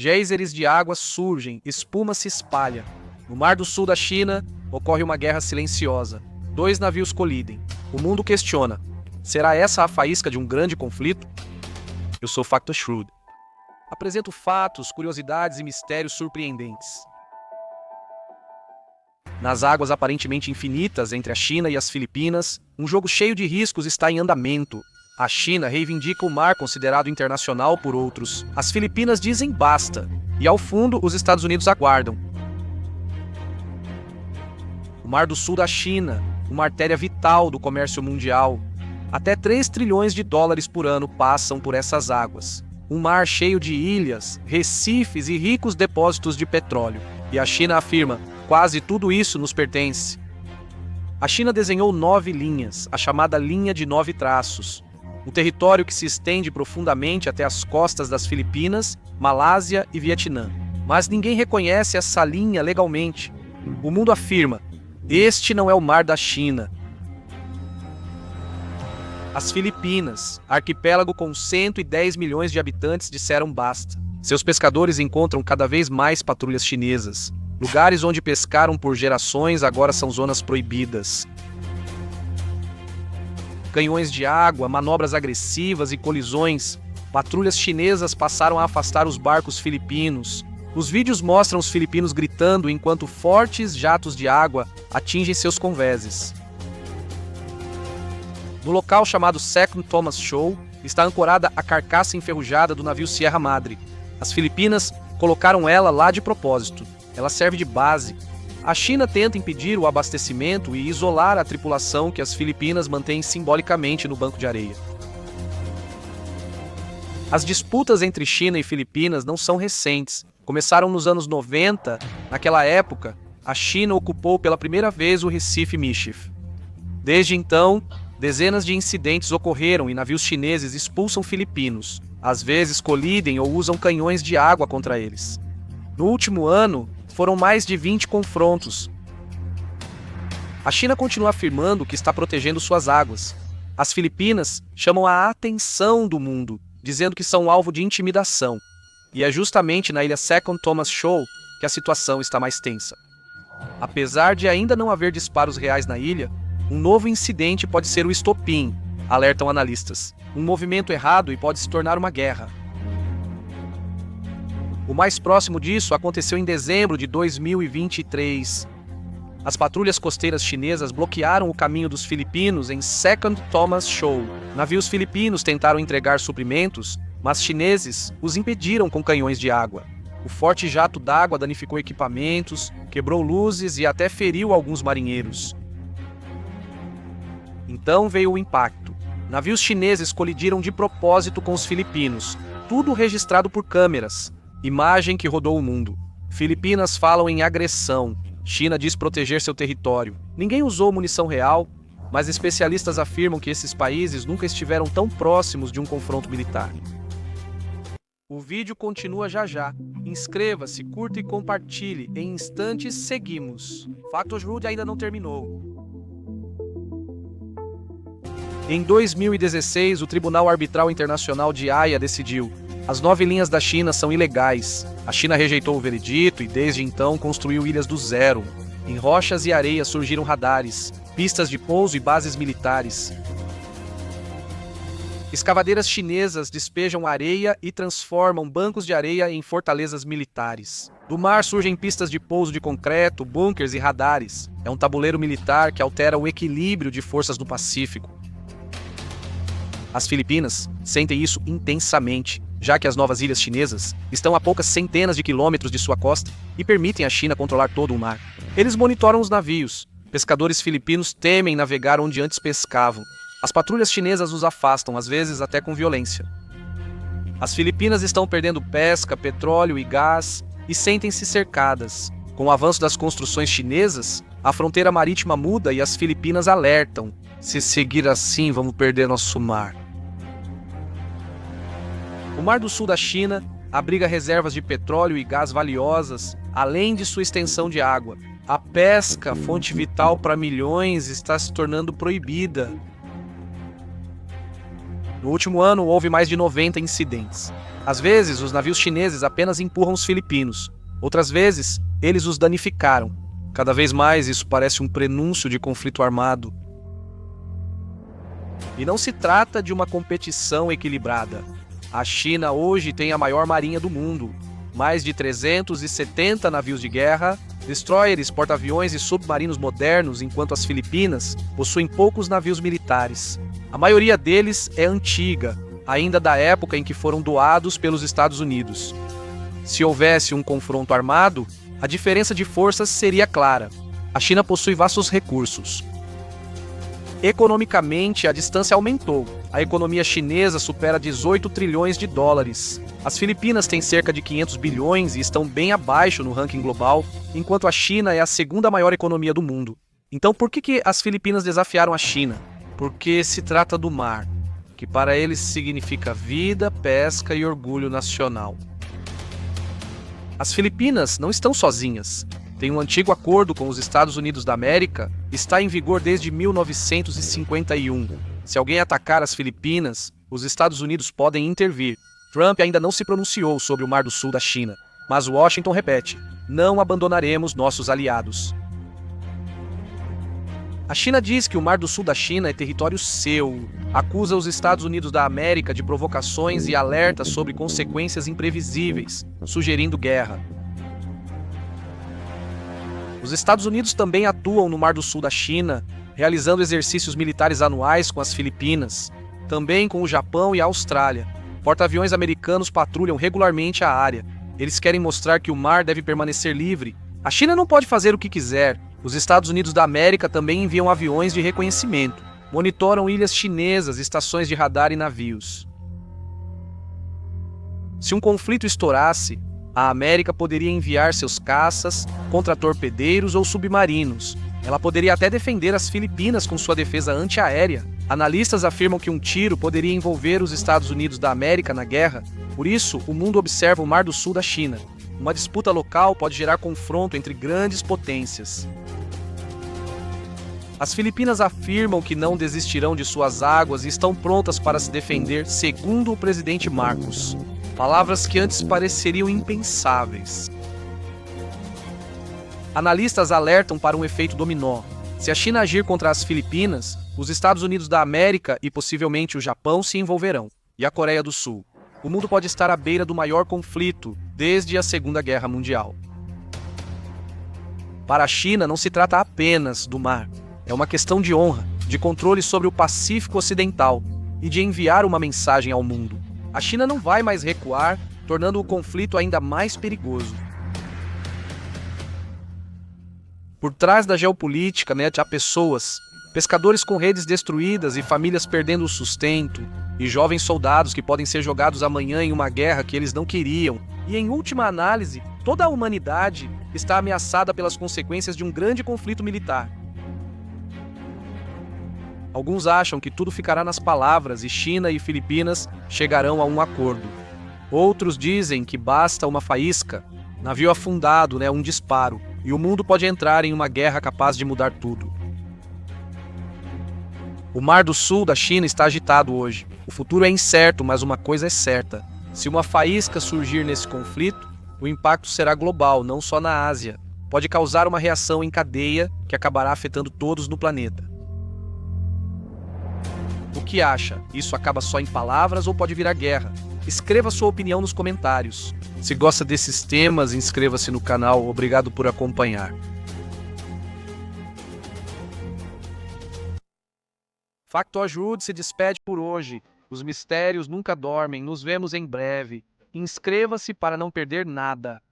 Geysers de água surgem, espuma se espalha. No Mar do Sul da China, ocorre uma guerra silenciosa. 2 navios colidem. O mundo questiona: será essa a faísca de um grande conflito? Eu sou Facto Shrewd. Apresento fatos, curiosidades e mistérios surpreendentes. Nas águas aparentemente infinitas entre a China e as Filipinas, um jogo cheio de riscos está em andamento. A China reivindica o mar considerado internacional por outros. As Filipinas dizem basta. E ao fundo, os Estados Unidos aguardam. O Mar do Sul da China, uma artéria vital do comércio mundial. Até 3 trilhões de dólares por ano passam por essas águas. Um mar cheio de ilhas, recifes e ricos depósitos de petróleo. E a China afirma: quase tudo isso nos pertence. A China desenhou 9 linhas, a chamada linha de 9 traços. Um território que se estende profundamente até as costas das Filipinas, Malásia e Vietnã. Mas ninguém reconhece essa linha legalmente. O mundo afirma: este não é o mar da China. As Filipinas, arquipélago com 110 milhões de habitantes, disseram basta. Seus pescadores encontram cada vez mais patrulhas chinesas. Lugares onde pescaram por gerações agora são zonas proibidas. Canhões de água, manobras agressivas e colisões. Patrulhas chinesas passaram a afastar os barcos filipinos. Os vídeos mostram os filipinos gritando enquanto fortes jatos de água atingem seus convéses. No local chamado Second Thomas Shoal, está ancorada a carcaça enferrujada do navio Sierra Madre. As Filipinas colocaram ela lá de propósito. Ela serve de base. A China tenta impedir o abastecimento e isolar a tripulação que as Filipinas mantêm simbolicamente no banco de areia. As disputas entre China e Filipinas não são recentes. Começaram nos anos 90. Naquela época, a China ocupou pela primeira vez o Recife Mischief. Desde então, dezenas de incidentes ocorreram e navios chineses expulsam filipinos. Às vezes colidem ou usam canhões de água contra eles. No último ano, foram mais de 20 confrontos. A China continua afirmando que está protegendo suas águas. As Filipinas chamam a atenção do mundo, dizendo que são alvo de intimidação. E é justamente na ilha Second Thomas Shoal que a situação está mais tensa. Apesar de ainda não haver disparos reais na ilha, um novo incidente pode ser o estopim, alertam analistas. Um movimento errado e pode se tornar uma guerra. O mais próximo disso aconteceu em dezembro de 2023. As patrulhas costeiras chinesas bloquearam o caminho dos filipinos em Second Thomas Shoal. Navios filipinos tentaram entregar suprimentos, mas chineses os impediram com canhões de água. O forte jato d'água danificou equipamentos, quebrou luzes e até feriu alguns marinheiros. Então veio o impacto. Navios chineses colidiram de propósito com os filipinos, tudo registrado por câmeras. Imagem que rodou o mundo. Filipinas falam em agressão. China diz proteger seu território. Ninguém usou munição real, mas especialistas afirmam que esses países nunca estiveram tão próximos de um confronto militar. O vídeo continua já já. Inscreva-se, curta e compartilhe. Em instantes, seguimos. Facto Shrewd ainda não terminou. Em 2016, o Tribunal Arbitral Internacional de Haia decidiu: as 9 linhas da China são ilegais. A China rejeitou o veredito e, desde então, construiu ilhas do zero. Em rochas e areia surgiram radares, pistas de pouso e bases militares. Escavadeiras chinesas despejam areia e transformam bancos de areia em fortalezas militares. Do mar surgem pistas de pouso de concreto, bunkers e radares. É um tabuleiro militar que altera o equilíbrio de forças no Pacífico. As Filipinas sentem isso intensamente, já que as novas ilhas chinesas estão a poucas centenas de quilômetros de sua costa e permitem à China controlar todo o mar. Eles monitoram os navios. Pescadores filipinos temem navegar onde antes pescavam. As patrulhas chinesas os afastam, às vezes até com violência. As Filipinas estão perdendo pesca, petróleo e gás e sentem-se cercadas. Com o avanço das construções chinesas, a fronteira marítima muda e as Filipinas alertam: se seguir assim, vamos perder nosso mar. O Mar do Sul da China abriga reservas de petróleo e gás valiosas, além de sua extensão de água. A pesca, fonte vital para milhões, está se tornando proibida. No último ano, houve mais de 90 incidentes. Às vezes, os navios chineses apenas empurram os filipinos. Outras vezes, eles os danificaram. Cada vez mais, isso parece um prenúncio de conflito armado. E não se trata de uma competição equilibrada. A China hoje tem a maior marinha do mundo. Mais de 370 navios de guerra, destroyers, porta-aviões e submarinos modernos, enquanto as Filipinas possuem poucos navios militares. A maioria deles é antiga, ainda da época em que foram doados pelos Estados Unidos. Se houvesse um confronto armado, a diferença de forças seria clara. A China possui vastos recursos. Economicamente, a distância aumentou. A economia chinesa supera 18 trilhões de dólares. As Filipinas têm cerca de 500 bilhões e estão bem abaixo no ranking global, enquanto a China é a segunda maior economia do mundo. Então por que as Filipinas desafiaram a China? Porque se trata do mar, que para eles significa vida, pesca e orgulho nacional. As Filipinas não estão sozinhas. Tem um antigo acordo com os Estados Unidos da América, está em vigor desde 1951. Se alguém atacar as Filipinas, os Estados Unidos podem intervir. Trump ainda não se pronunciou sobre o Mar do Sul da China, mas Washington repete: não abandonaremos nossos aliados. A China diz que o Mar do Sul da China é território seu, acusa os Estados Unidos da América de provocações e alerta sobre consequências imprevisíveis, sugerindo guerra. Os Estados Unidos também atuam no Mar do Sul da China, realizando exercícios militares anuais com as Filipinas, também com o Japão e a Austrália. Porta-aviões americanos patrulham regularmente a área. Eles querem mostrar que o mar deve permanecer livre. A China não pode fazer o que quiser. Os Estados Unidos da América também enviam aviões de reconhecimento, monitoram ilhas chinesas, estações de radar e navios. Se um conflito estourasse, a América poderia enviar seus caças, contra-torpedeiros ou submarinos. Ela poderia até defender as Filipinas com sua defesa antiaérea. Analistas afirmam que um tiro poderia envolver os Estados Unidos da América na guerra. Por isso, o mundo observa o Mar do Sul da China. Uma disputa local pode gerar confronto entre grandes potências. As Filipinas afirmam que não desistirão de suas águas e estão prontas para se defender, segundo o presidente Marcos. Palavras que antes pareceriam impensáveis. Analistas alertam para um efeito dominó. Se a China agir contra as Filipinas, os Estados Unidos da América e possivelmente o Japão se envolverão, e a Coreia do Sul. O mundo pode estar à beira do maior conflito desde a Segunda Guerra Mundial. Para a China, não se trata apenas do mar. É uma questão de honra, de controle sobre o Pacífico Ocidental e de enviar uma mensagem ao mundo. A China não vai mais recuar, tornando o conflito ainda mais perigoso. Por trás da geopolítica, há pessoas, pescadores com redes destruídas e famílias perdendo o sustento, e jovens soldados que podem ser jogados amanhã em uma guerra que eles não queriam. E em última análise, toda a humanidade está ameaçada pelas consequências de um grande conflito militar. Alguns acham que tudo ficará nas palavras e China e Filipinas chegarão a um acordo. Outros dizem que basta uma faísca, navio afundado, um disparo, e o mundo pode entrar em uma guerra capaz de mudar tudo. O Mar do Sul da China está agitado hoje. O futuro é incerto, mas uma coisa é certa. Se uma faísca surgir nesse conflito, o impacto será global, não só na Ásia. Pode causar uma reação em cadeia que acabará afetando todos no planeta. O que acha? Isso acaba só em palavras ou pode virar guerra? Escreva sua opinião nos comentários. Se gosta desses temas, inscreva-se no canal. Obrigado por acompanhar. Facto Ajude se despede por hoje. Os mistérios nunca dormem. Nos vemos em breve. Inscreva-se para não perder nada.